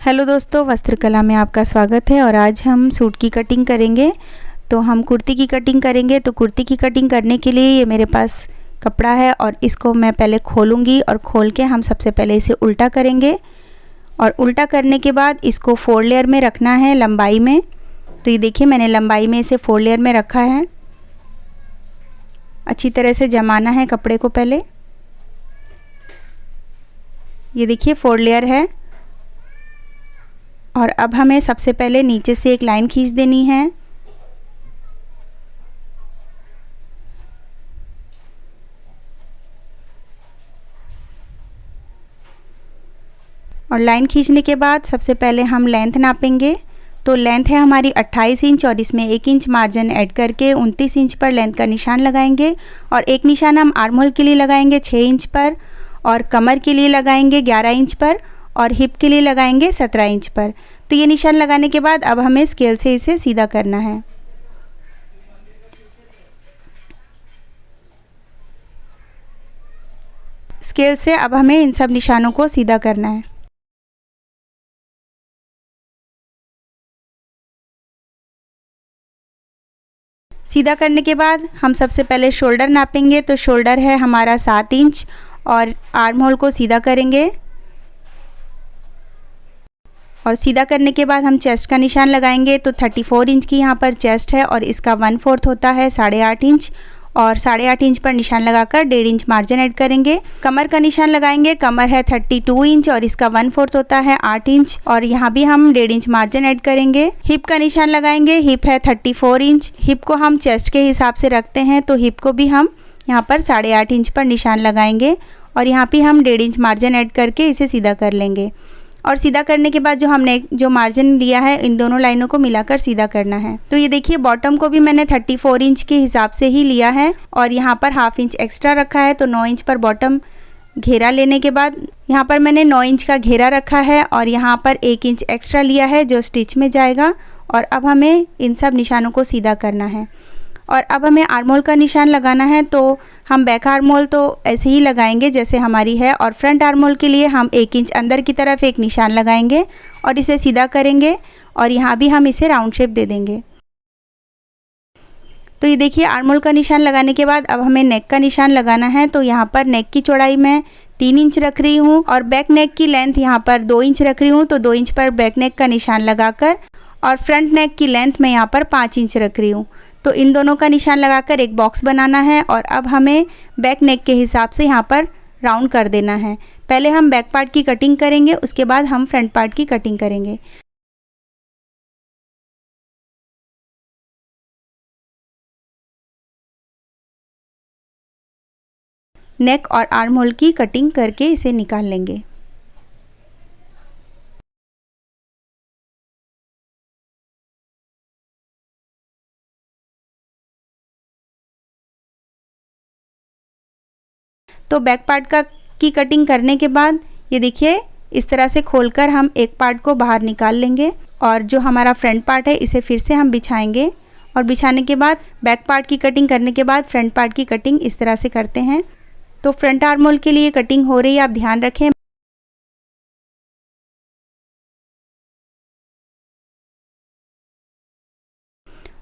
Hello दोस्तों, वस्त्रकला में आपका स्वागत है। और आज हम सूट की कटिंग करेंगे। तो हम कुर्ती की कटिंग करेंगे। तो कुर्ती की कटिंग करने के लिए ये मेरे पास कपड़ा है और इसको मैं पहले खोलूँगी और खोल के हम सबसे पहले इसे उल्टा करेंगे। और उल्टा करने के बाद इसको 4 लेयर में रखना है लंबाई में। तो ये देखिए, मैंने लंबाई में इसे 4 लेयर में रखा है। अच्छी तरह से जमाना है कपड़े को पहले। ये देखिए 4 लेयर है। और अब हमें सबसे पहले नीचे से एक लाइन खींच देनी है। और लाइन खींचने के बाद सबसे पहले हम लेंथ नापेंगे। तो लेंथ है हमारी 28 इंच और इसमें 1 इंच मार्जिन ऐड करके 29 इंच पर लेंथ का निशान लगाएंगे। और एक निशान हम आर्म होल के लिए लगाएंगे 6 इंच पर, और कमर के लिए लगाएंगे 11 इंच पर, और हिप के लिए लगाएंगे 17 इंच पर। तो ये निशान लगाने के बाद अब हमें स्केल से इसे सीधा करना है। स्केल से अब हमें इन सब निशानों को सीधा करना है। सीधा करने के बाद हम सबसे पहले शोल्डर नापेंगे। तो शोल्डर है हमारा 7 इंच और आर्म होल को सीधा करेंगे। और सीधा करने के बाद हम चेस्ट का निशान लगाएंगे। तो 34 इंच की यहाँ पर चेस्ट है और इसका 1/4 होता है 8.5 इंच। और 8.5 इंच पर निशान लगाकर 1.5 इंच मार्जिन ऐड करेंगे। कमर का निशान लगाएंगे। कमर है 32 इंच और इसका 1/4 होता है 8 इंच, और यहाँ भी हम 1.5 इंच मार्जिन ऐड करेंगे। हिप का निशान लगाएंगे। हिप है 34 इंच। हिप को हम चेस्ट के हिसाब से रखते हैं, तो हिप को भी हम यहाँ पर 8.5 इंच पर निशान लगाएंगे। और यहाँ भी हम 1.5 इंच मार्जिन ऐड करके इसे सीधा कर लेंगे। और सीधा करने के बाद जो हमने जो मार्जिन लिया है, इन दोनों लाइनों को मिलाकर सीधा करना है। तो ये देखिए, बॉटम को भी मैंने 34 इंच के हिसाब से ही लिया है और यहाँ पर 1/2 इंच एक्स्ट्रा रखा है। तो 9 इंच पर बॉटम घेरा लेने के बाद यहाँ पर मैंने 9 इंच का घेरा रखा है और यहाँ पर 1 इंच एक्स्ट्रा लिया है जो स्टिच में जाएगा। और अब हमें इन सब निशानों को सीधा करना है। और अब हमें आर्म होल का निशान लगाना है। तो हम बैक आर्म होल तो ऐसे ही लगाएंगे जैसे हमारी है, और फ्रंट आर्म होल के लिए हम 1 इंच अंदर की तरफ एक निशान लगाएंगे और इसे सीधा करेंगे। और यहाँ भी हम इसे राउंड शेप दे देंगे। तो ये देखिए, आर्म होल का निशान लगाने के बाद अब हमें नेक का निशान लगाना है। तो यहाँ पर नेक की चौड़ाई मैं 3 इंच रख रही हूँ और बैक नेक की लेंथ यहाँ पर 2 इंच रख रही हूँ। तो 2 इंच पर बैक नेक का निशान लगाकर, और फ्रंट नेक की लेंथ मैं यहाँ पर 5 इंच रख रही हूँ। तो इन दोनों का निशान लगाकर एक बॉक्स बनाना है। और अब हमें बैक नेक के हिसाब से यहाँ पर राउंड कर देना है। पहले हम बैक पार्ट की कटिंग करेंगे, उसके बाद हम फ्रंट पार्ट की कटिंग करेंगे। नेक और आर्म होल की कटिंग करके इसे निकाल लेंगे। तो बैक पार्ट की कटिंग करने के बाद ये देखिए, इस तरह से खोलकर हम एक पार्ट को बाहर निकाल लेंगे। और जो हमारा फ्रंट पार्ट है इसे फिर से हम बिछाएंगे। और बिछाने के बाद बैक पार्ट की कटिंग करने के बाद फ्रंट पार्ट की कटिंग इस तरह से करते हैं। तो फ्रंट आर्म होल के लिए कटिंग हो रही है, आप ध्यान रखें।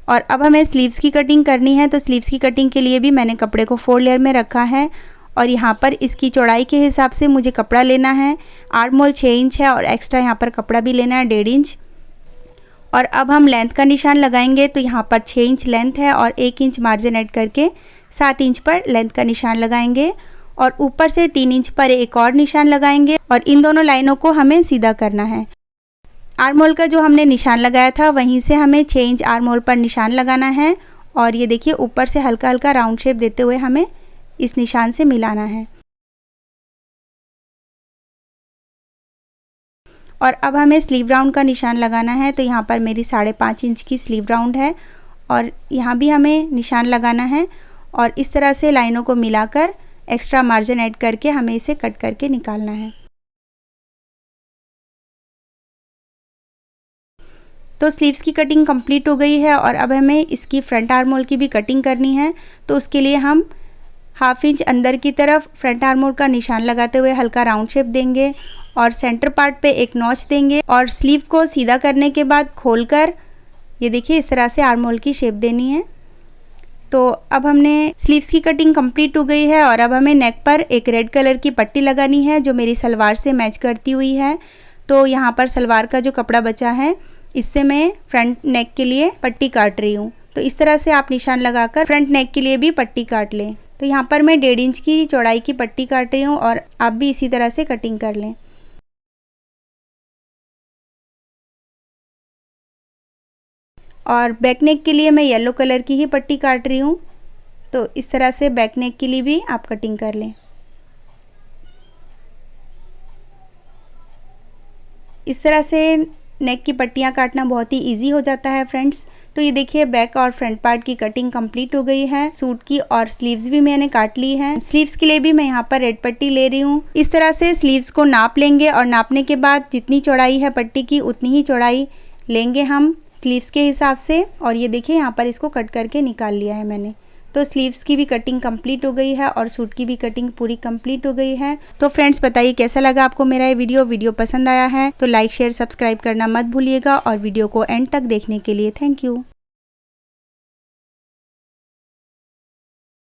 और अब हमें स्लीव्स की कटिंग करनी है। तो स्लीव्स की कटिंग के लिए भी मैंने कपड़े को 4 लेयर में रखा है। और यहाँ पर इसकी चौड़ाई के हिसाब से मुझे कपड़ा लेना है। आर्म होल 6 इंच है और एक्स्ट्रा यहाँ पर कपड़ा भी लेना है 1.5 इंच। और अब हम लेंथ का निशान लगाएंगे। तो यहाँ पर 6 इंच लेंथ है और 1 इंच मार्जिन ऐड करके 7 इंच पर लेंथ का निशान लगाएंगे। और ऊपर से 3 इंच पर एक और निशान लगाएंगे और इन दोनों लाइनों को हमें सीधा करना है। आर्म होल का जो हमने निशान लगाया था वहीं से हमें 6 इंच आर्म होल पर निशान लगाना है। और ये देखिए, ऊपर से हल्का हल्का राउंड शेप देते हुए हमें इस निशान से मिलाना है। और अब हमें स्लीव राउंड का निशान लगाना है। तो यहाँ पर मेरी 5.5 इंच की स्लीव राउंड है और यहाँ भी हमें निशान लगाना है। और इस तरह से लाइनों को मिलाकर एक्स्ट्रा मार्जिन ऐड करके हमें इसे कट करके निकालना है। तो स्लीव्स की कटिंग कंप्लीट हो गई है और अब हमें इसकी फ्रंट आर्म होल की भी कटिंग करनी है। तो उसके लिए हम हाफ इंच अंदर की तरफ फ्रंट आर्म होल का निशान लगाते हुए हल्का राउंड शेप देंगे और सेंटर पार्ट पे एक नॉच देंगे और स्लीव को सीधा करने के बाद खोलकर ये देखिए इस तरह से आर्म होल की शेप देनी है। तो अब हमने स्लीव्स की कटिंग कंप्लीट हो गई है और अब हमें नेक पर एक रेड कलर की पट्टी लगानी है जो मेरी सलवार से मैच करती हुई है। तो यहाँ पर सलवार का जो कपड़ा बचा है इससे मैं फ्रंट नेक के लिए पट्टी काट रही हूँ। तो इस तरह से आप निशान लगाकर फ्रंट नेक के लिए भी पट्टी काट लें। तो यहाँ पर मैं 1.5 इंच की चौड़ाई की पट्टी काट रही हूँ और आप भी इसी तरह से कटिंग कर लें। और बैक नेक के लिए मैं येलो कलर की ही पट्टी काट रही हूँ। तो इस तरह से बैक नेक के लिए भी आप कटिंग कर लें। इस तरह से नेक की पट्टियाँ काटना बहुत ही इजी हो जाता है फ्रेंड्स। तो ये देखिए बैक और फ्रंट पार्ट की कटिंग कंप्लीट हो गई है सूट की और स्लीव्स भी मैंने काट ली है। स्लीव्स के लिए भी मैं यहाँ पर रेड पट्टी ले रही हूँ। इस तरह से स्लीव्स को नाप लेंगे और नापने के बाद जितनी चौड़ाई है पट्टी की उतनी ही चौड़ाई लेंगे हम स्लीव्स के हिसाब से। और ये देखिए यहाँ पर इसको कट करके निकाल लिया है मैंने। तो स्लीव्स की भी कटिंग कंप्लीट हो गई है और सूट की भी कटिंग पूरी कंप्लीट हो गई है। तो फ्रेंड्स बताइए कैसा लगा आपको मेरा ये वीडियो पसंद आया है तो लाइक शेयर सब्सक्राइब करना मत भूलिएगा और वीडियो को एंड तक देखने के लिए थैंक यू।